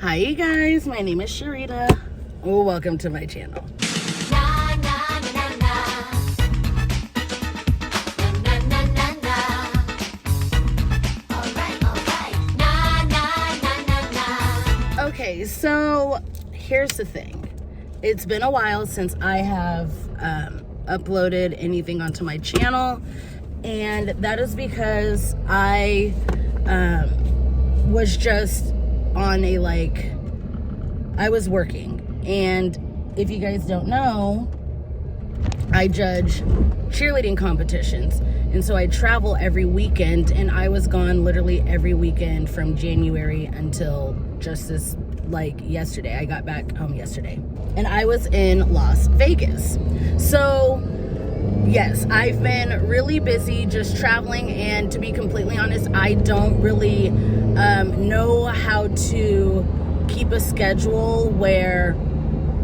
Hi you guys, my name is Cherita. Well, welcome to my channel. Okay, so here's the thing. It's been a while since I have uploaded anything onto my channel, and that is because I was just on I was working. And if you guys don't know, I judge cheerleading competitions, and so I travel every weekend, and I was gone literally every weekend from January until just this yesterday. I got back home yesterday, and I was in Las Vegas. So yes, I've been really busy just traveling, and to be completely honest, I don't really know how to keep a schedule where,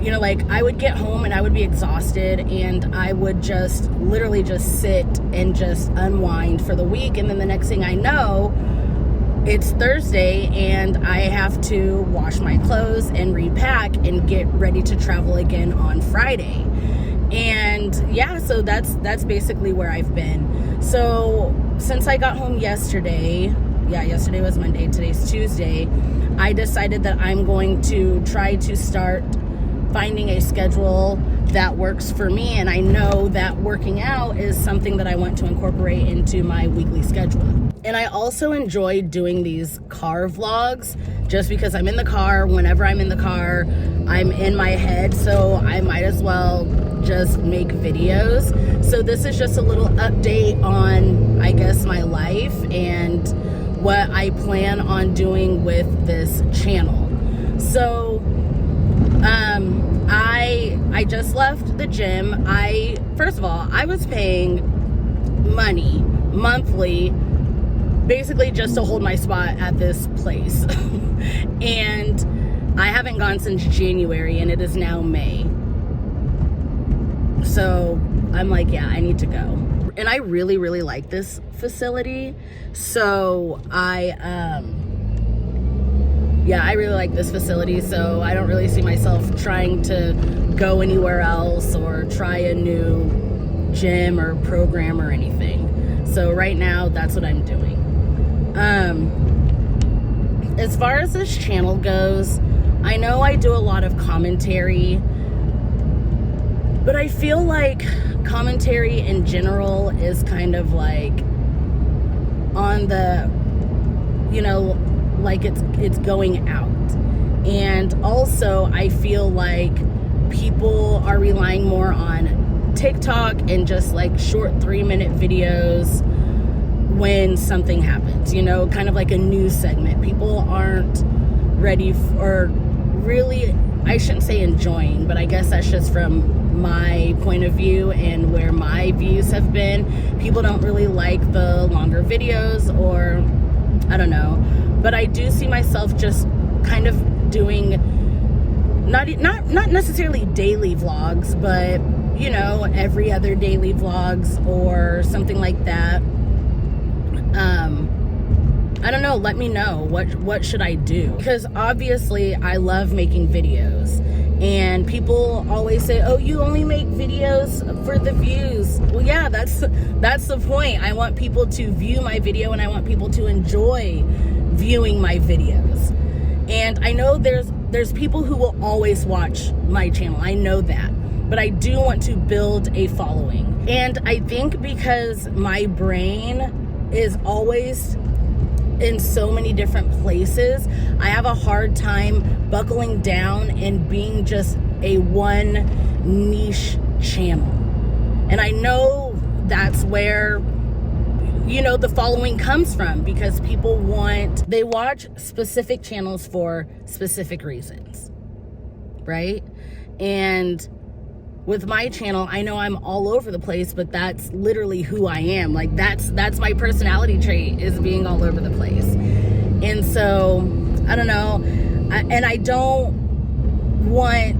I would get home and I would be exhausted, and I would just literally just sit and just unwind for the week, and then the next thing I know, it's Thursday and I have to wash my clothes and repack and get ready to travel again on Friday. And yeah, so that's basically where I've been. So since I got home yesterday was Monday, today's Tuesday, I decided that I'm going to try to start finding a schedule that works for me, and I know that working out is something that I want to incorporate into my weekly schedule. And I also enjoy doing these car vlogs just because I'm in the car. Whenever I'm in the car, I'm in my head, so I might as well just make videos. So this is just a little update on, I guess, my life and what I plan on doing with this channel. So I just left the gym. First of all, I was paying money monthly basically just to hold my spot at this place. And I haven't gone since January, and it is now May. So I'm like, yeah, I need to go. And I really, really like this facility. So I really like this facility. So I don't really see myself trying to go anywhere else or try a new gym or program or anything. So right now, that's what I'm doing. As far as this channel goes, I know I do a lot of commentary, but I feel like commentary in general is kind of on the, it's going out. And also I feel like people are relying more on TikTok and just short 3-minute videos when something happens, kind of like a news segment. People aren't ready or really, I shouldn't say enjoying, but I guess that's just from my point of view and where my views have been. People don't really like the longer videos, or I don't know, but I do see myself just kind of doing not necessarily daily vlogs, but every other daily vlogs or something like that. I don't know, let me know what should I do, because obviously I love making videos, and people always say, oh, you only make videos for the views. Well, yeah, that's the point. I want people to view my video, and I want people to enjoy viewing my videos. And I know there's people who will always watch my channel. I know that. But I do want to build a following. And I think because my brain is always in so many different places, I have a hard time buckling down and being just a one niche channel. And I know that's where the following comes from, because people they watch specific channels for specific reasons, right? And with my channel, I know I'm all over the place, but that's literally who I am. That's my personality trait, is being all over the place. And so, I don't know. And I don't want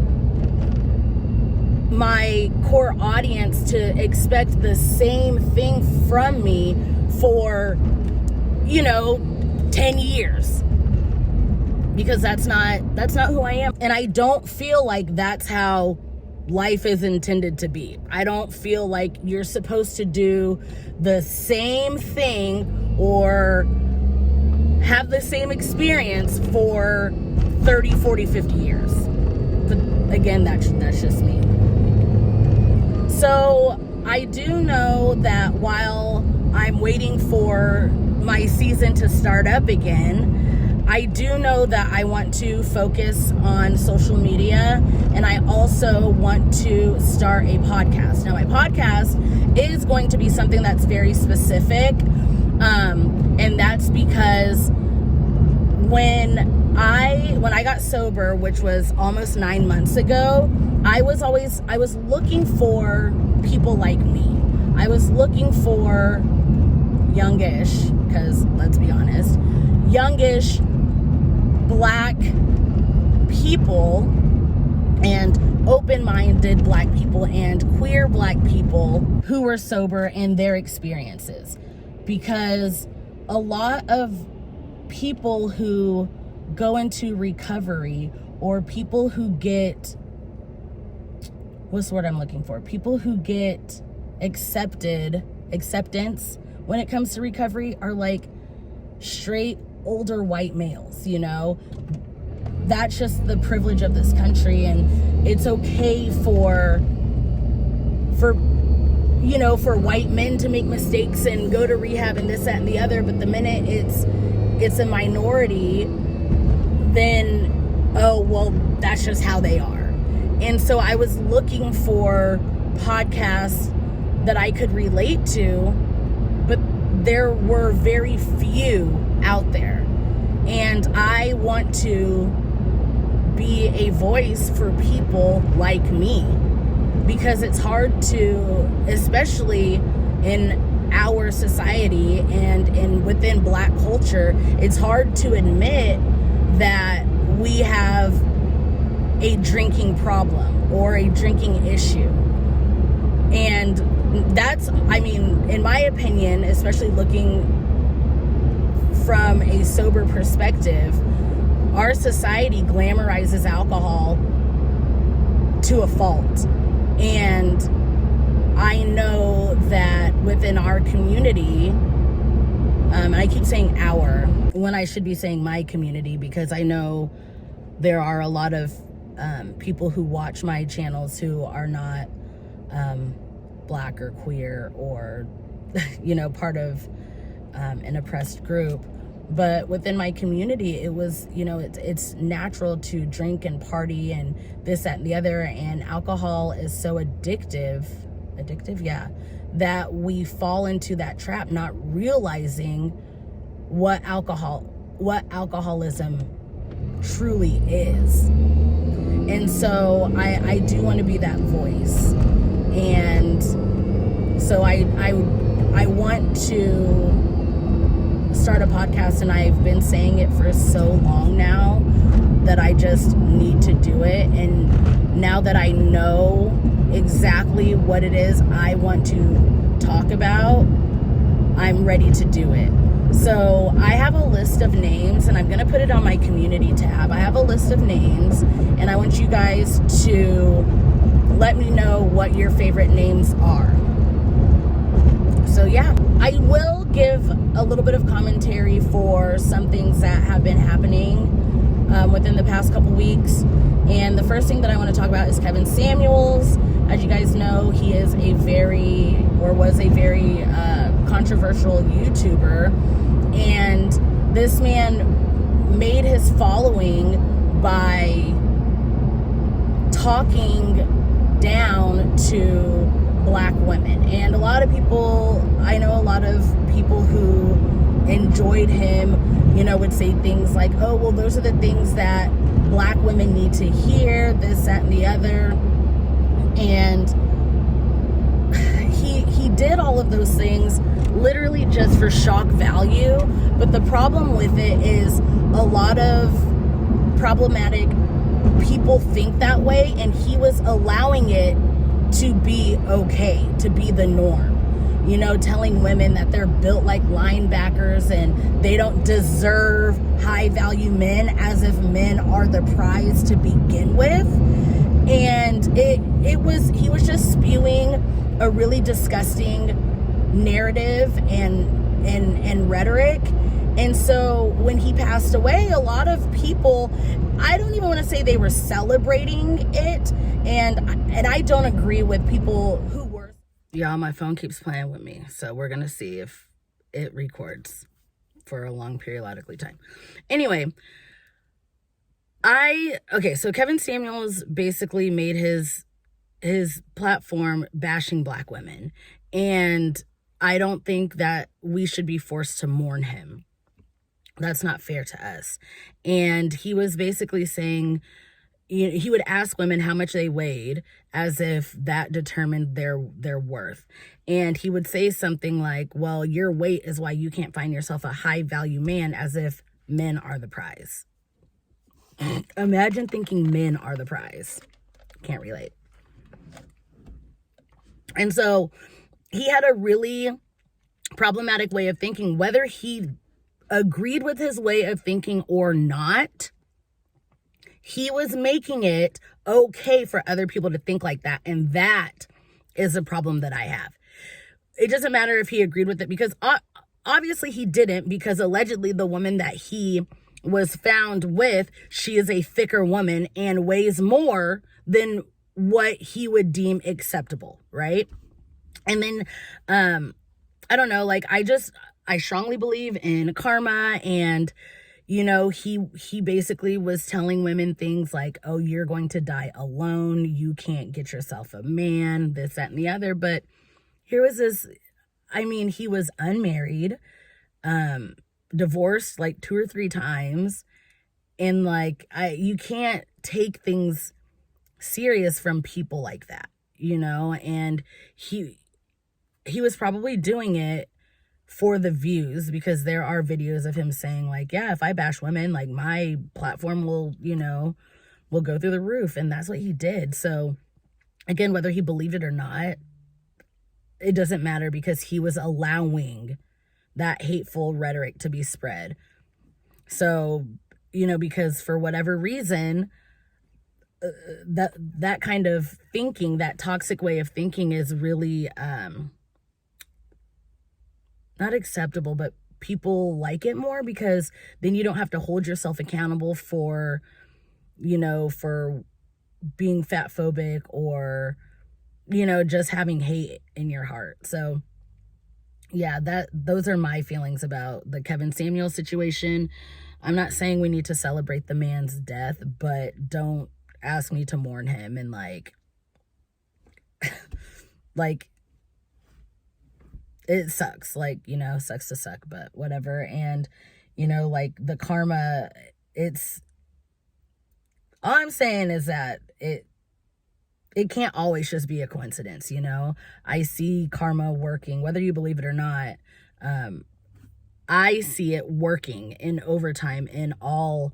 my core audience to expect the same thing from me for 10 years. because that's not who I am. And I don't feel like that's how life is intended to be. I don't feel like you're supposed to do the same thing or have the same experience for 30, 40, 50 years. But again, that's just me. So I do know that while I'm waiting for my season to start up again, I do know that I want to focus on social media, and I also want to start a podcast. Now, my podcast is going to be something that's very specific, and that's because when I got sober, which was almost 9 months ago, I was looking for people like me. I was looking for youngish, because let's be honest, youngish Black people and open-minded Black people and queer Black people who were sober and their experiences. Because a lot of people who go into recovery, or people who get, what's the word I'm looking for? People who get acceptance when it comes to recovery are like straight older white males, you know? That's just the privilege of this country, and it's okay for white men to make mistakes and go to rehab and this, that, and the other, but the minute it's a minority, then, oh, well, that's just how they are. And so I was looking for podcasts that I could relate to, but there were very few out there. And I want to be a voice for people like me, because it's hard to, especially in our society and within Black culture, it's hard to admit that we have a drinking problem or a drinking issue. And that's, I mean, in my opinion, especially looking from a sober perspective, our society glamorizes alcohol to a fault. And I know that within our community, and I keep saying our, when I should be saying my community, because I know there are a lot of people who watch my channels who are not Black or queer or, part of an oppressed group. But within my community, it was, it's natural to drink and party and this, that, and the other. And alcohol is so addictive, yeah, that we fall into that trap, not realizing what alcoholism truly is. And so I do want to be that voice. And so I want to start a podcast, and I've been saying it for so long now that I just need to do it. And now that I know exactly what it is I want to talk about, I'm ready to do it. So I have a list of names, and I'm going to put it on my community tab. I have a list of names, and I want you guys to let me know what your favorite names are. So yeah, I will give a little bit of commentary for some things that have been happening within the past couple weeks. And the first thing that I want to talk about is Kevin Samuels. As you guys know, he is was a very controversial YouTuber. And this man made his following by talking down to Black women. And I know a lot of people who enjoyed him, would say things like, oh, well, those are the things that Black women need to hear, this, that, and the other. And he did all of those things literally just for shock value. But the problem with it is a lot of problematic people think that way, and he was allowing it to be okay, to be the norm. you know, telling women that they're built like linebackers and they don't deserve high value men, as if men are the prize to begin with. And he was just spewing a really disgusting narrative and rhetoric. And so when he passed away, a lot of people, I don't even want to say they were celebrating it, and I don't agree with people who were. Y'all, my phone keeps playing with me, so we're gonna see if it records for a long periodically time. Anyway, so Kevin Samuels basically made his platform bashing black women, and I don't think that we should be forced to mourn him. That's not fair to us. And he was basically saying, you know, he would ask women how much they weighed, as if that determined their worth. And he would say something like, well, your weight is why you can't find yourself a high value man, as if men are the prize. Imagine thinking men are the prize. Can't relate. And so he had a really problematic way of thinking. Whether he agreed with his way of thinking or not, he was making it okay for other people to think like that. And that is a problem that I have. It doesn't matter if he agreed with it, because obviously he didn't, because allegedly the woman that he was found with, she is a thicker woman and weighs more than what he would deem acceptable, right? And then I don't know, like, I strongly believe in karma. And, you know, he basically was telling women things like, oh, you're going to die alone, you can't get yourself a man, this, that, and the other. But here was this, I mean, he was unmarried, divorced like 2 or 3 times. And like, you can't take things serious from people like that, you know? And he was probably doing it for the views, because there are videos of him saying like, yeah, if I bash women, like, my platform will, you know, will go through the roof. And that's what he did. So again, whether he believed it or not, it doesn't matter, because he was allowing that hateful rhetoric to be spread. So, you know, because for whatever reason, that kind of thinking, that toxic way of thinking, is really not acceptable, but people like it more, because then you don't have to hold yourself accountable for, you know, for being fat phobic, or, you know, just having hate in your heart. So yeah, those are my feelings about the Kevin Samuels situation. I'm not saying we need to celebrate the man's death, but don't ask me to mourn him. And like like, it sucks, like, you know, sucks to suck, but whatever. And, you know, like, the karma, it's, all I'm saying is that it can't always just be a coincidence, you know? I see karma working, whether you believe it or not. I see it working in overtime in all,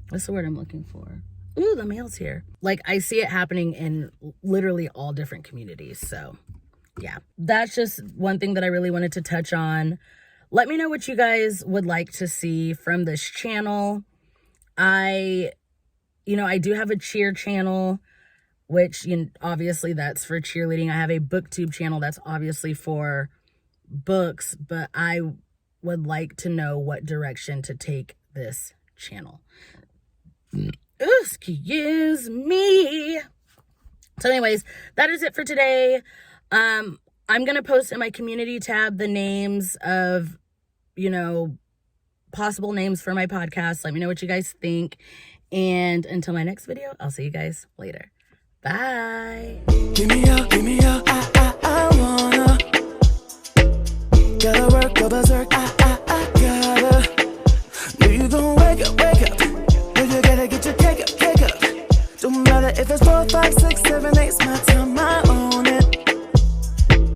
what's the word I'm looking for? Ooh, the mail's here. Like, I see it happening in literally all different communities. So yeah, that's just one thing that I really wanted to touch on. Let me know what you guys would like to see from this channel. I do have a cheer channel, which, you know, obviously that's for cheerleading. I have a booktube channel that's obviously for books, but I would like to know what direction to take this channel. Excuse me. So anyways, that is it for today. I'm going to post in my community tab the names of, you know, possible names for my podcast. Let me know what you guys think. And until my next video, I'll see you guys later. Bye. Give me up, I wanna. Gotta work, go berserk, I gotta. Know you gon' wake up. Know you gotta get your cake up. Don't matter if it's 4, 5, 6, 7, 8's my time.